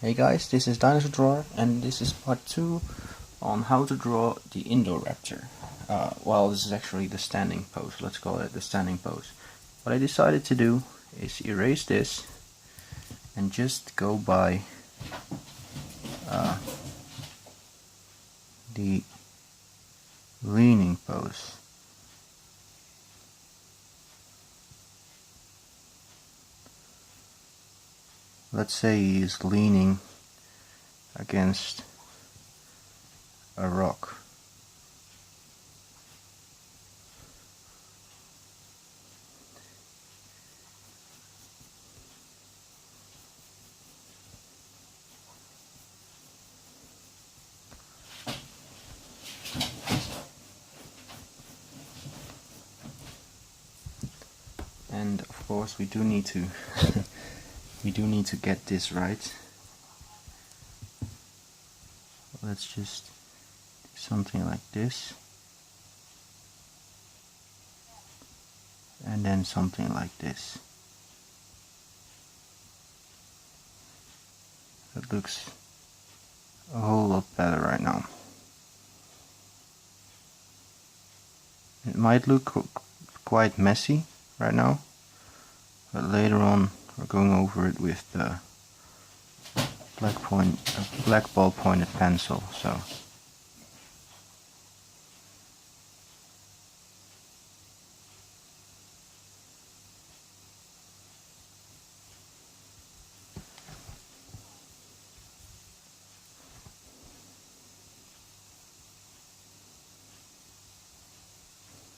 Hey guys, this is Dinosaur Drawer, and this is part 2 on how to draw the indoraptor. Well, this is actually the standing pose, let's call it the standing pose. What I decided to do is erase this and just go by the leaning pose. Let's say he is leaning against a rock. And of course we do need to get this right. Let's just do something like this, and then something like this. It looks a whole lot better right now. It might look quite messy right now, but later on we're going over it with the black ball pointed pencil. So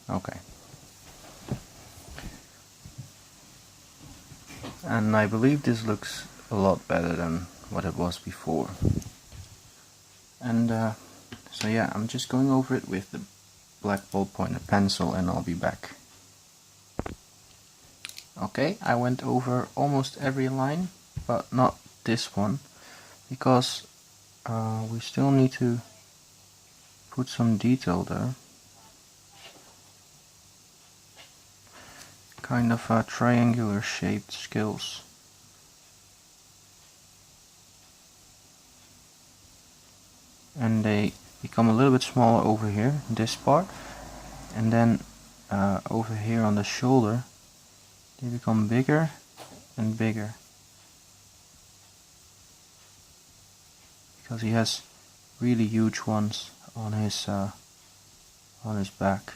okay. And I believe this looks a lot better than what it was before. And so yeah, I'm just going over it with the black ball pointed pencil, and I'll be back. Okay, I went over almost every line, but not this one, because we still need to put some detail there. Kind of triangular shaped scales. And they become a little bit smaller over here, this part, and then over here on the shoulder they become bigger and bigger, because he has really huge ones on his back.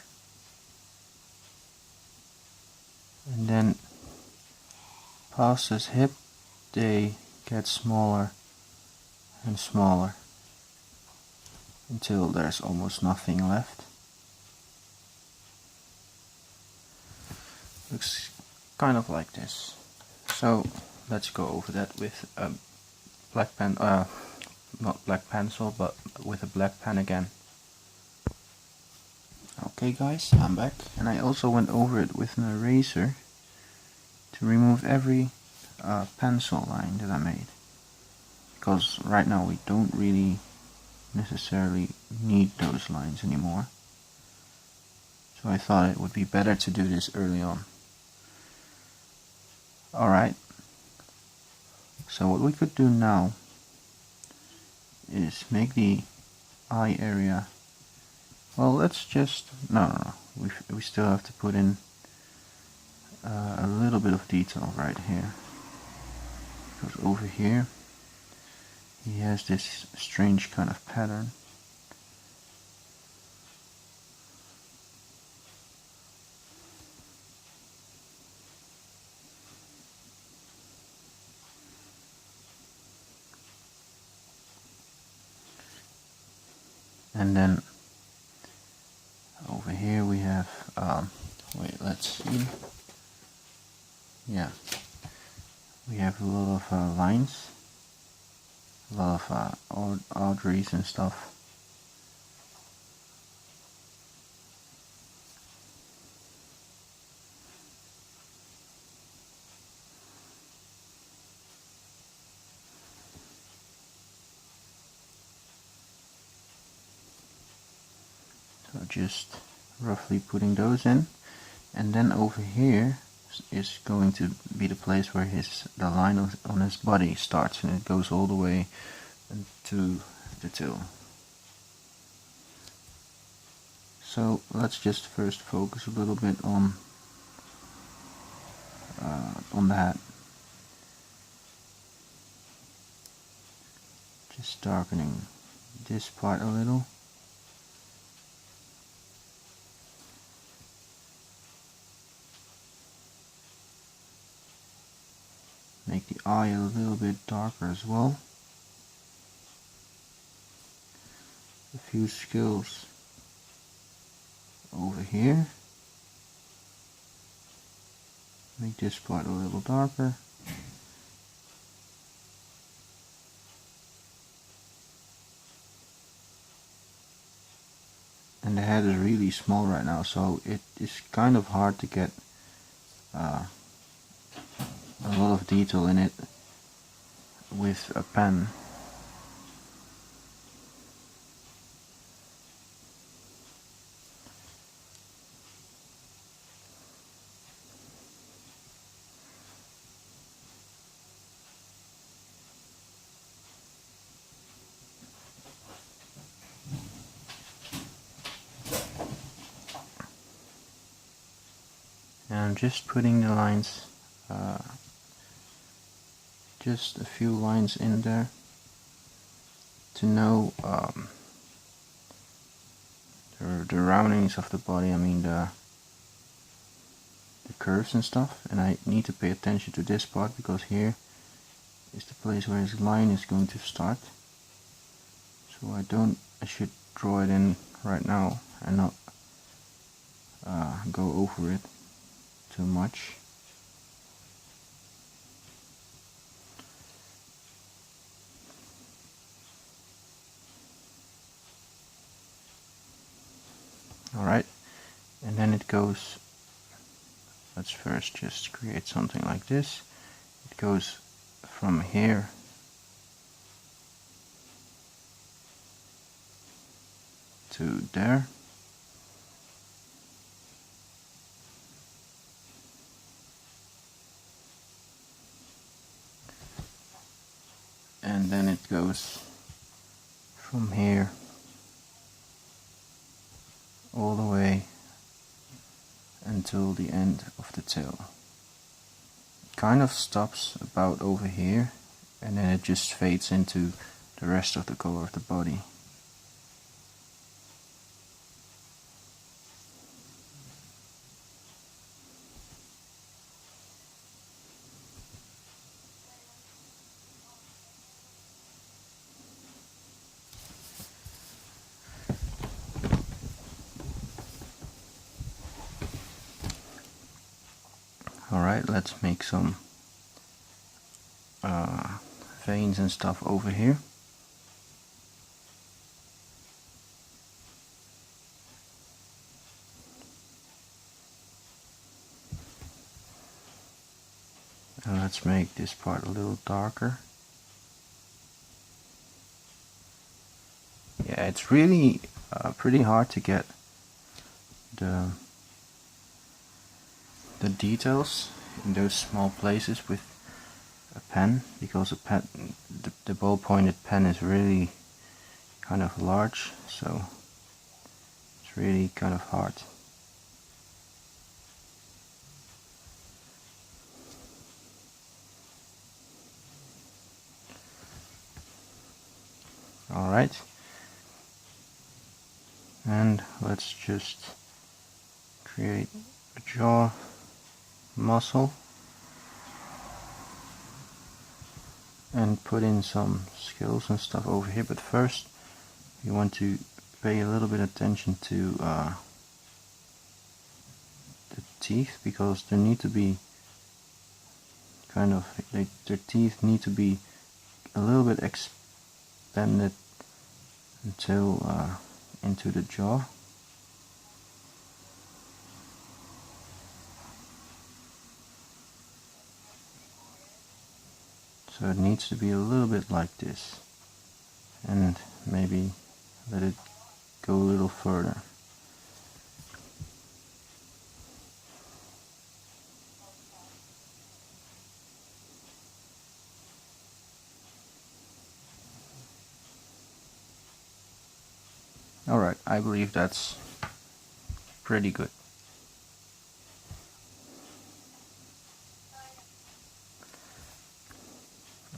And then past his hip they get smaller and smaller until there's almost nothing left. Looks kind of like this. So let's go over that with a black pen, not black pencil, but with a black pen again. Okay guys, I'm back, and I also went over it with an eraser to remove every pencil line that I made, because right now we don't really necessarily need those lines anymore. So I thought it would be better to do this early on. Alright, so what we could do now is make the eye area, well, let's just, no, we still have to put in a little bit of detail right here, because over here he has this strange kind of pattern. And then over here we have, wait, let's see, yeah, we have a lot of lines, a lot of arteries and stuff. So just roughly putting those in, and then over here is going to be the place where the line on his body starts, and it goes all the way to the tail. So let's just first focus a little bit on the head. Just darkening this part a little. Make the eye a little bit darker as well. A few scales over here. Make this part a little darker. And the head is really small right now, so it is kind of hard to get a lot of detail in it with a pen. And I'm just putting the lines, just a few lines in there to know the roundings of the body, I mean the curves and stuff. And I need to pay attention to this part because here is the place where his line is going to start. So I should draw it in right now and not go over it too much. Alright, and then it goes, let's first just create something like this. It goes from here to there. And then it goes from here all the way until the end of the tail. It kind of stops about over here, and then it just fades into the rest of the color of the body. Alright, let's make some veins and stuff over here. And let's make this part a little darker. Yeah, it's really pretty hard to get the details in those small places with a pen, because the ball pointed pen is really kind of large, so it's really kind of hard. Alright, and let's just create a jaw muscle and put in some scales and stuff over here. But first you want to pay a little bit attention to the teeth, because there need to be kind of, their teeth need to be a little bit expanded until into the jaw. So it needs to be a little bit like this, and maybe let it go a little further. Alright, I believe that's pretty good.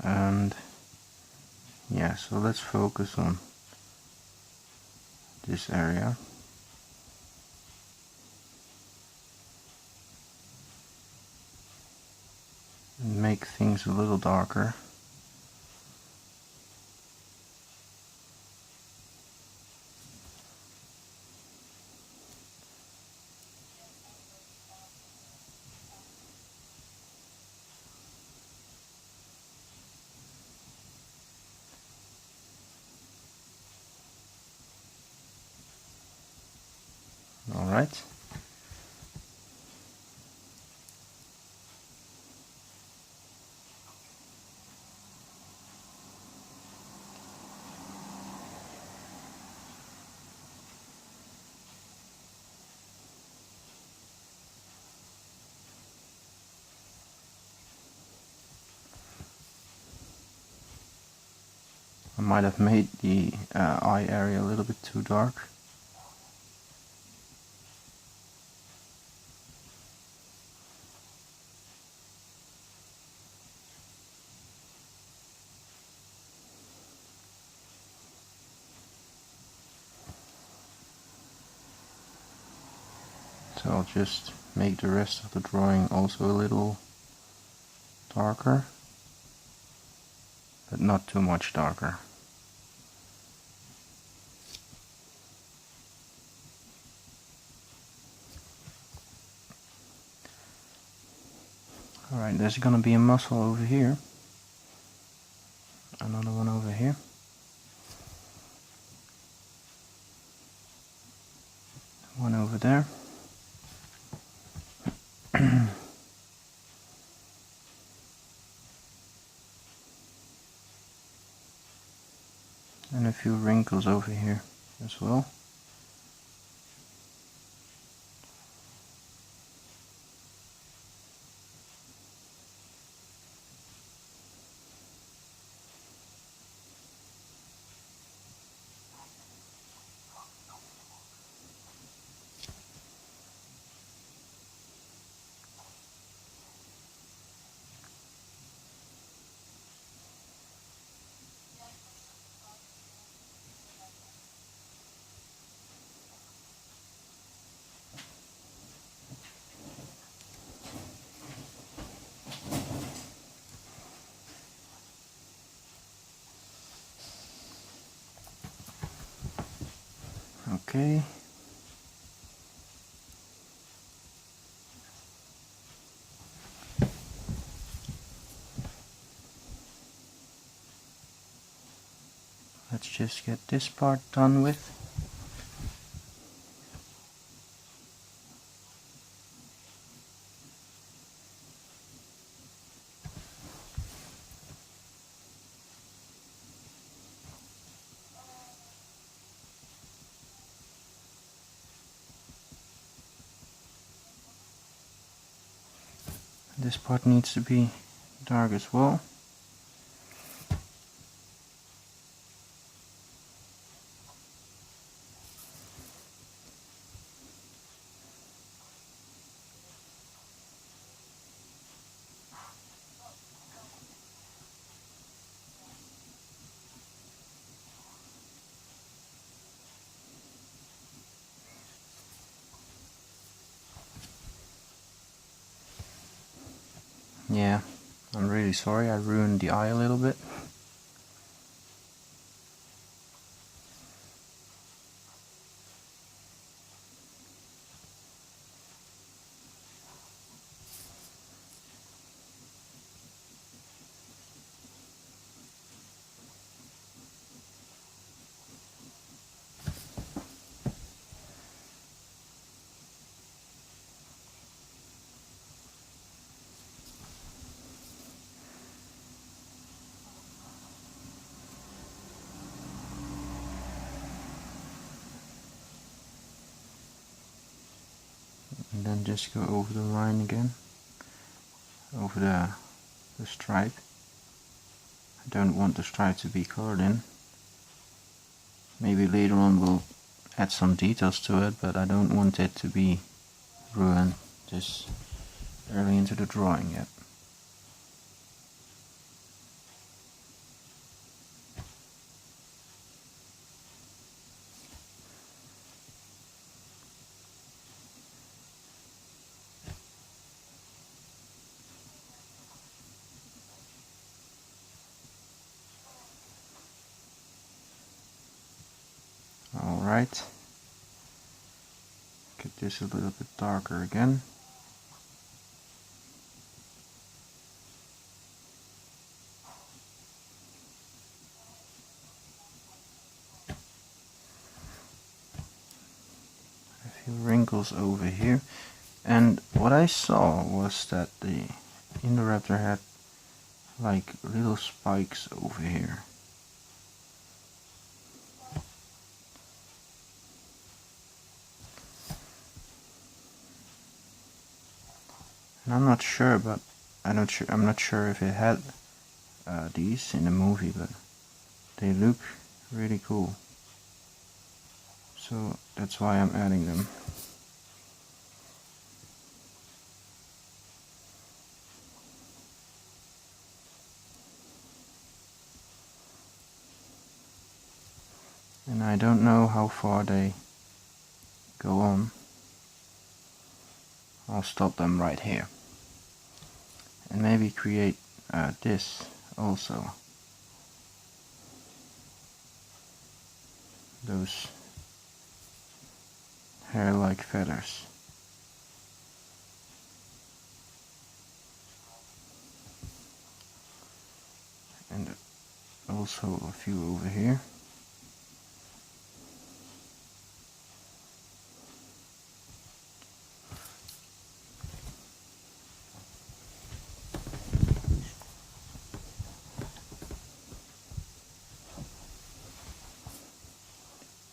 And yeah, so let's focus on this area. And make things a little darker. Alright. I might have made the eye area a little bit too dark. So I'll just make the rest of the drawing also a little darker, but not too much darker. Alright, there's gonna be a muscle over here, another one over here, one over there. And a few wrinkles over here as well. Okay. Let's just get this part done with. This part needs to be dark as well. Yeah, I'm really sorry I ruined the eye a little bit. And then just go over the line again, over the stripe. I don't want the stripe to be colored in. Maybe later on we'll add some details to it, but I don't want it to be ruined this early into the drawing yet. Alright, get this a little bit darker again. A few wrinkles over here, and what I saw was that the indoraptor had like little spikes over here. And I'm not sure, but I'm not sure if it had these in the movie, but they look really cool. So that's why I'm adding them. And I don't know how far they go on. I'll stop them right here. And maybe create this also. Those hair-like feathers. And also a few over here.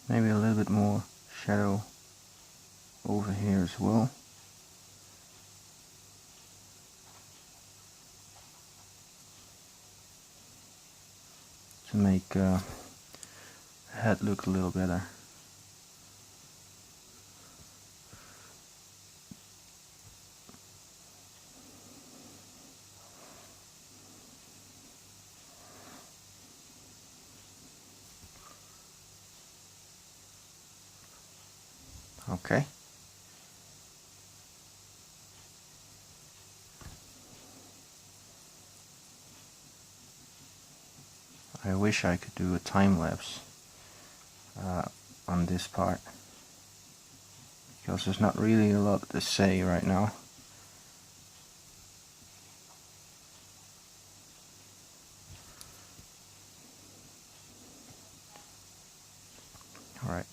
Maybe a little bit more shadow over here as well. To make the head look a little better. Okay. I wish I could do a time lapse on this part, because there's not really a lot to say right now. Alright,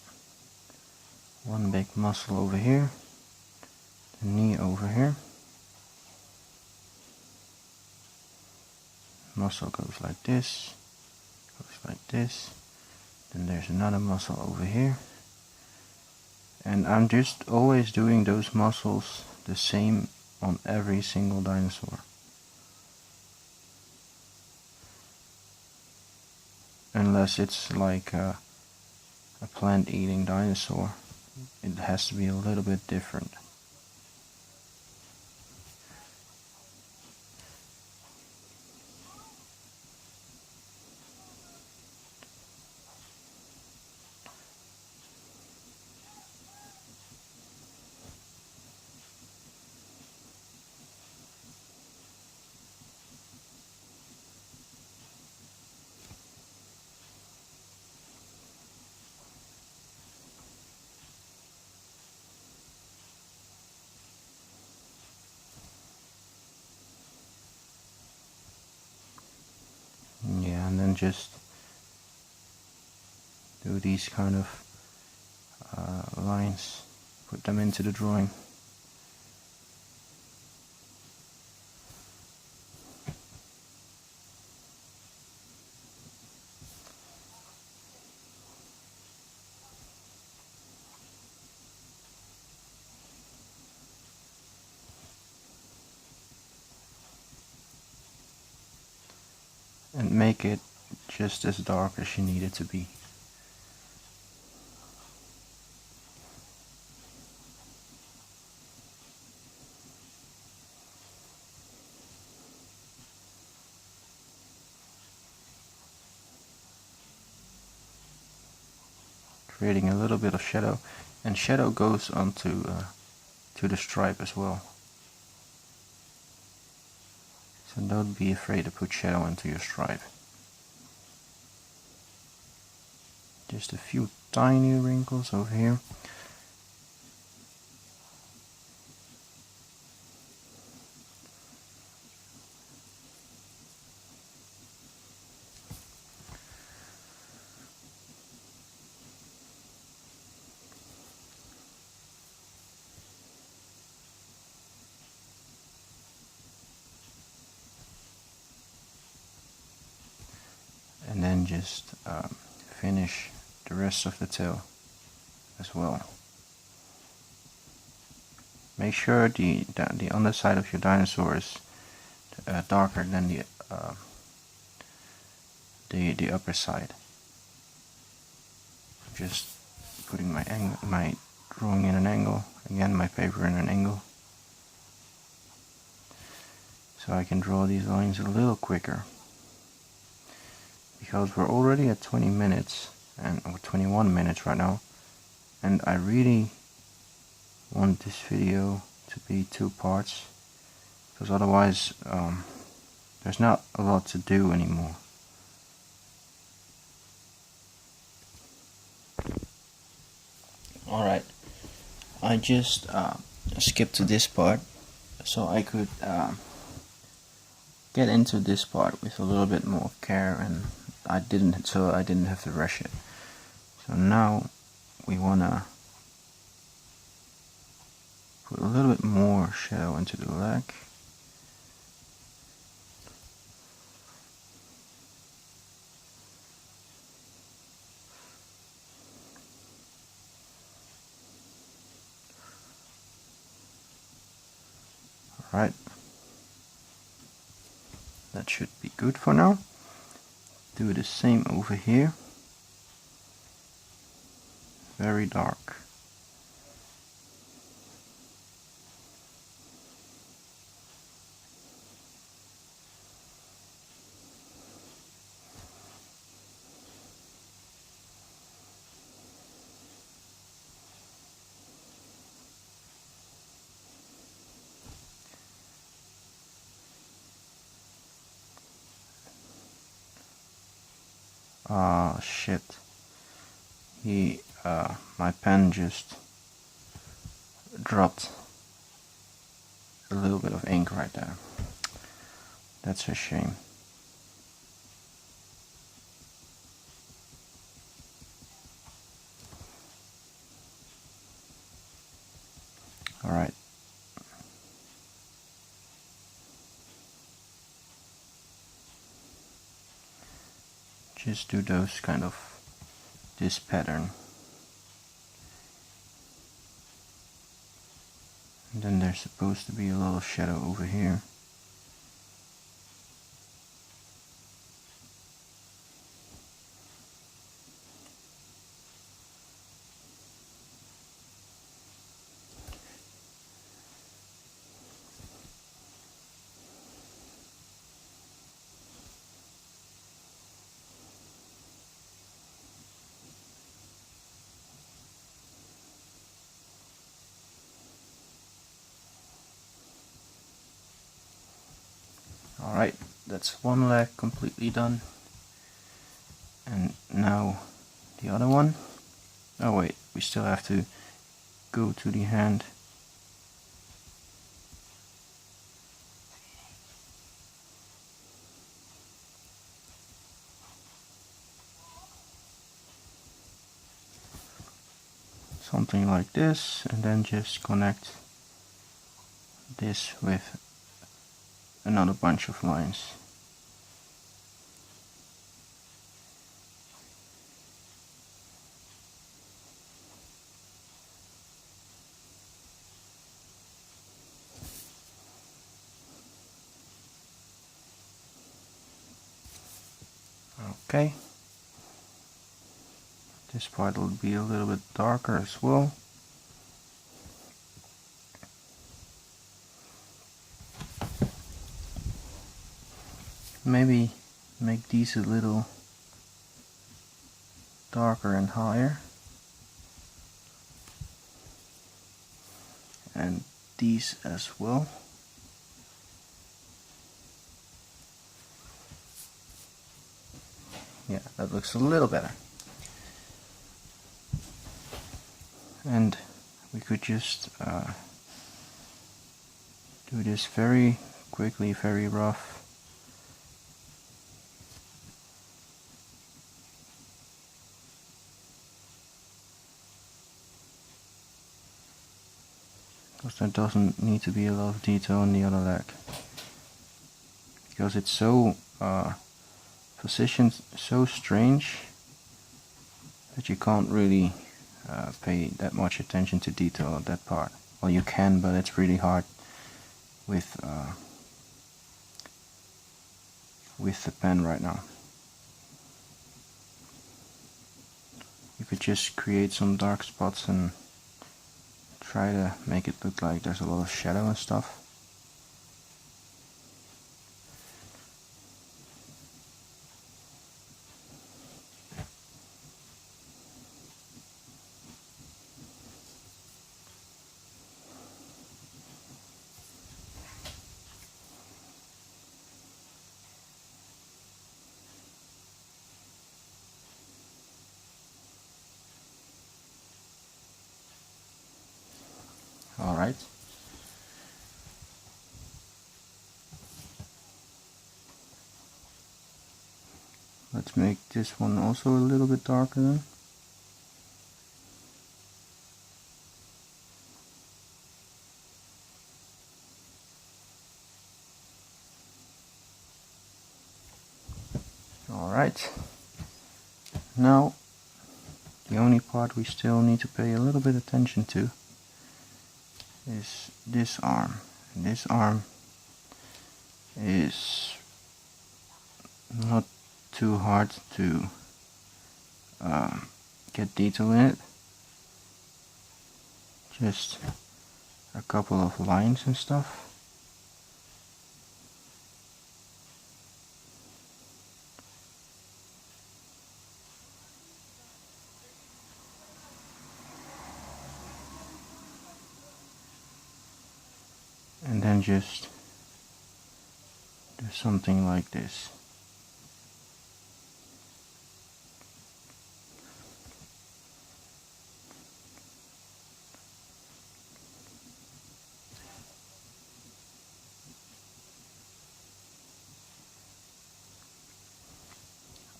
one big muscle over here, the knee over here, muscle goes like this, then there's another muscle over here, and I'm just always doing those muscles the same on every single dinosaur. Unless it's like a plant-eating dinosaur, it has to be a little bit different. Yeah, and then just do these kind of lines, put them into the drawing. And make it just as dark as you need it to be. creating a little bit of shadow, and shadow goes onto to the stripe as well. So don't be afraid to put shadow into your stripe. Just a few tiny wrinkles over here. And then just finish the rest of the tail as well. Make sure the underside of your dinosaur is darker than the upper side. Just putting my drawing in an angle, again my paper in an angle, so I can draw these lines a little quicker. Because we're already at 20 minutes or 21 minutes right now, and I really want this video to be 2 parts, because otherwise there's not a lot to do anymore. Alright, I just skipped to this part so I could get into this part with a little bit more care, and I didn't have to rush it. So now we wanna put a little bit more shadow into the leg. Alright, that should be good for now. Do the same over here. Very dark. Ah, shit. My pen just dropped a little bit of ink right there. That's a shame. Alright. Just do those kind of, this pattern. And then there's supposed to be a little shadow over here. Alright, that's one leg completely done. And now the other one. Oh wait, we still have to go to the hand. Something like this, and then just connect this with another bunch of lines. Okay. This part will be a little bit darker as well. Maybe make these a little darker and higher. and these as well. Yeah, that looks a little better. And we could just do this very quickly, very rough. Because there doesn't need to be a lot of detail on the other leg. Because it's so positioned so strange that you can't really pay that much attention to detail of that part. Well, you can, but it's really hard with the pen right now. You could just create some dark spots and try to make it look like there's a lot of shadow and stuff. Alright. Let's make this one also a little bit darker then. Alright. Now, the only part we still need to pay a little bit attention to is this arm. And this arm is not too hard to get detail in it. Just a couple of lines and stuff. And then just do something like this.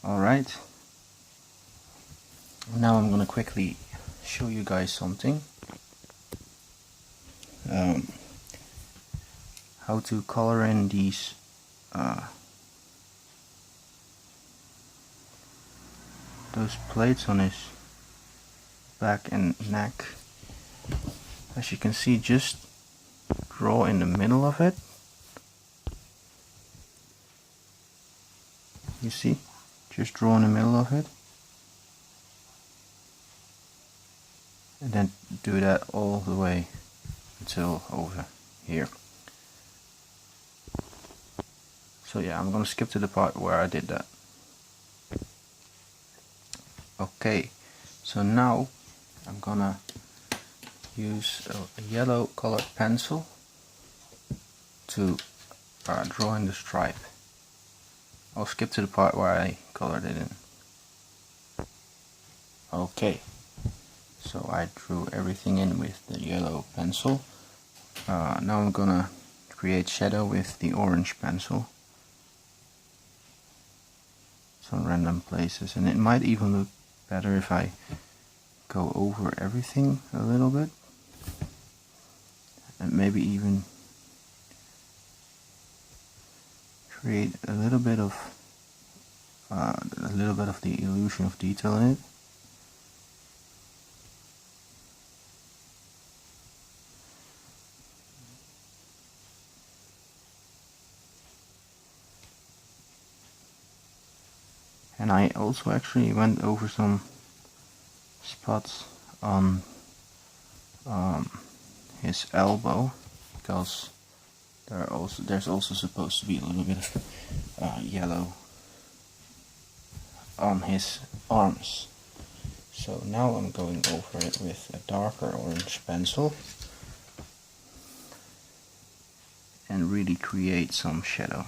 Alright, now I'm gonna quickly show you guys something. How to color in these those plates on his back and neck. As you can see, just draw in the middle of it. You see? Just draw in the middle of it. And then do that all the way until over here. So yeah, I'm gonna skip to the part where I did that. Okay, so now I'm gonna use a yellow colored pencil to draw in the stripe. I'll skip to the part where I colored it in. Okay, so I drew everything in with the yellow pencil. Now I'm gonna create shadow with the orange pencil. Some random places, and it might even look better if I go over everything a little bit, and maybe even create a little bit of the illusion of detail in it. And I also actually went over some spots on his elbow, because there's also supposed to be a little bit of yellow on his arms. So now I'm going over it with a darker orange pencil. and really create some shadow.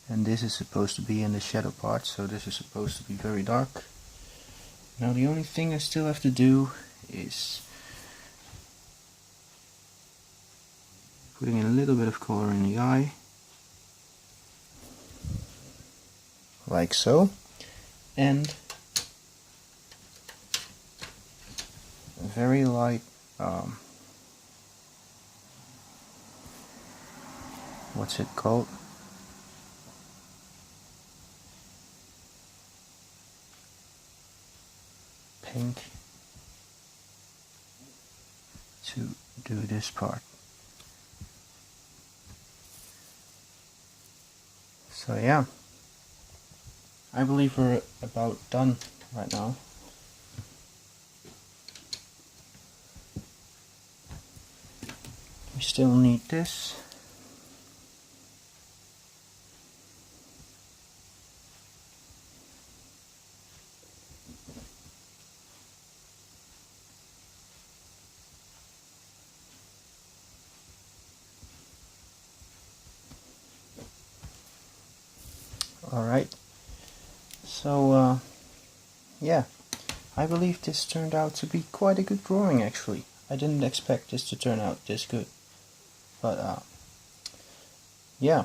And this is supposed to be in the shadow part, so this is supposed to be very dark. Now the only thing I still have to do is putting in a little bit of color in the eye, like so, and a very light what's it called? Pink to do this part. So yeah, I believe we're about done right now. We still need this. Alright, so yeah, I believe this turned out to be quite a good drawing actually. I didn't expect this to turn out this good, but yeah,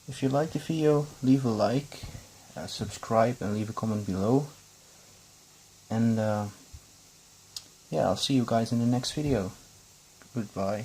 if you like the video, leave a like, subscribe and leave a comment below, and yeah, I'll see you guys in the next video. Goodbye.